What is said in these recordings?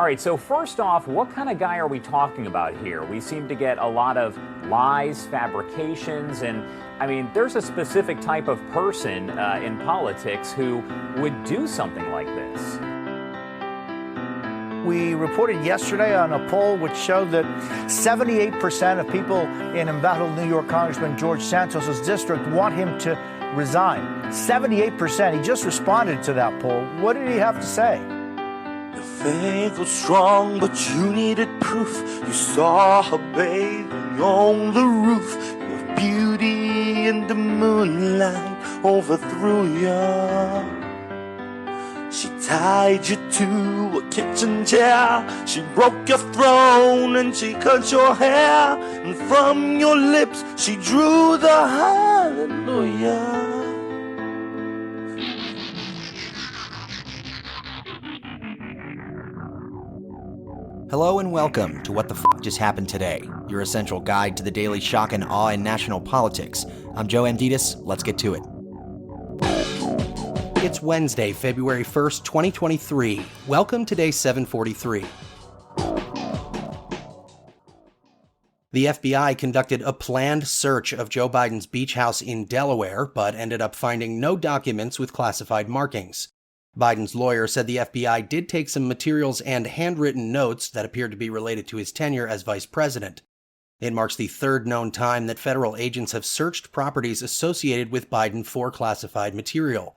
All right, so first off, what kind of guy are we talking about here? We seem to get a lot of lies, fabrications, and I mean, there's a specific type of person in politics who would do something like this. We reported yesterday on a poll which showed that 78% of people in embattled New York Congressman George Santos' district want him to resign. 78%. He just responded to that poll. What did he have to say? Your faith was strong, but you needed proof. You saw her bathing on the roof. Your beauty in the moonlight overthrew you. She tied you to a kitchen chair. She broke your throne and she cut your hair. And from your lips she drew the hallelujah. Hello and welcome to What the F*** Just Happened Today, your essential guide to the daily shock and awe in national politics. I'm Joe Amditis. Let's get to it. It's Wednesday, February 1st, 2023. Welcome to day 743. The FBI conducted a planned search of Joe Biden's beach house in Delaware, but ended up finding no documents with classified markings. Biden's lawyer said the FBI did take some materials and handwritten notes that appeared to be related to his tenure as vice president. It marks the third known time that federal agents have searched properties associated with Biden for classified material.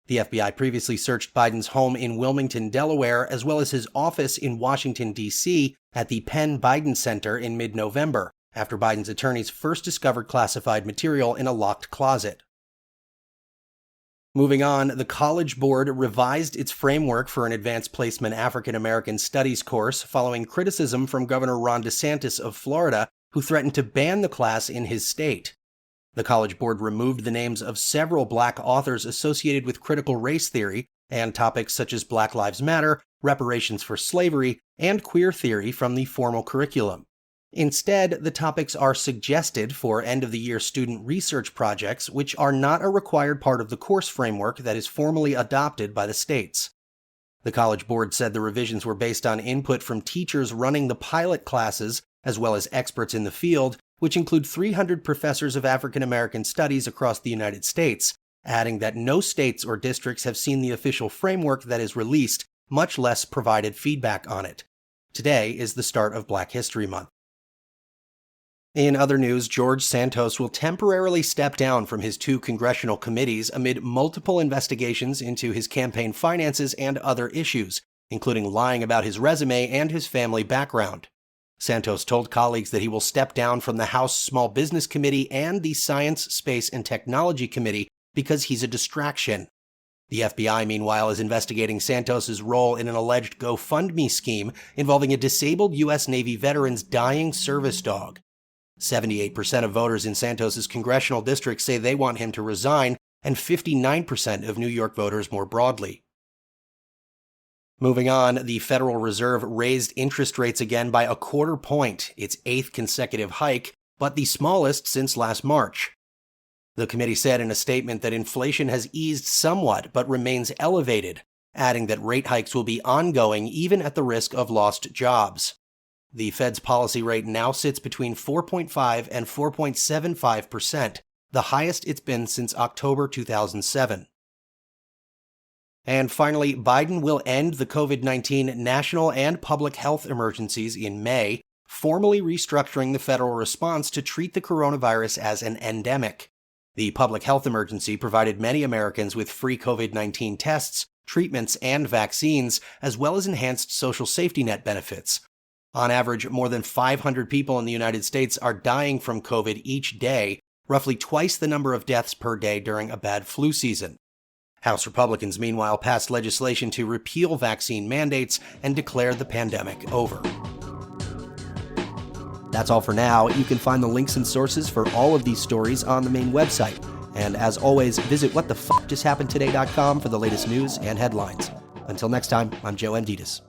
The FBI previously searched Biden's home in Wilmington, Delaware, as well as his office in Washington, D.C. at the Penn Biden Center in mid-November, after Biden's attorneys first discovered classified material in a locked closet. Moving on, the College Board revised its framework for an advanced placement African American Studies course following criticism from Governor Ron DeSantis of Florida, who threatened to ban the class in his state. The College Board removed the names of several black authors associated with critical race theory and topics such as Black Lives Matter, reparations for slavery, and queer theory from the formal curriculum. Instead, the topics are suggested for end-of-the-year student research projects, which are not a required part of the course framework that is formally adopted by the states. The College Board said the revisions were based on input from teachers running the pilot classes, as well as experts in the field, which include 300 professors of African American studies across the United States, adding that no states or districts have seen the official framework that is released, much less provided feedback on it. Today is the start of Black History Month. In other news, George Santos will temporarily step down from his 2 congressional committees amid multiple investigations into his campaign finances and other issues, including lying about his resume and his family background. Santos told colleagues that he will step down from the House Small Business Committee and the Science, Space, and Technology Committee because he's a distraction. The FBI, meanwhile, is investigating Santos' role in an alleged GoFundMe scheme involving a disabled U.S. Navy veteran's dying service dog. 78% of voters in Santos' congressional district say they want him to resign, and 59% of New York voters more broadly. Moving on, the Federal Reserve raised interest rates again by a quarter point, its 8th consecutive hike, but the smallest since last March. The committee said in a statement that inflation has eased somewhat but remains elevated, adding that rate hikes will be ongoing even at the risk of lost jobs. The Fed's policy rate now sits between 4.5 and 4.75%, the highest it's been since October 2007. And finally, Biden will end the COVID-19 national and public health emergencies in May, formally restructuring the federal response to treat the coronavirus as an endemic. The public health emergency provided many Americans with free COVID-19 tests, treatments, and vaccines, as well as enhanced social safety net benefits. On average, more than 500 people in the United States are dying from COVID each day, roughly twice the number of deaths per day during a bad flu season. House Republicans, meanwhile, passed legislation to repeal vaccine mandates and declare the pandemic over. That's all for now. You can find the links and sources for all of these stories on the main website. And as always, visit whatthefjusthappenedtoday.com for the latest news and headlines. Until next time, I'm Joe Amditis.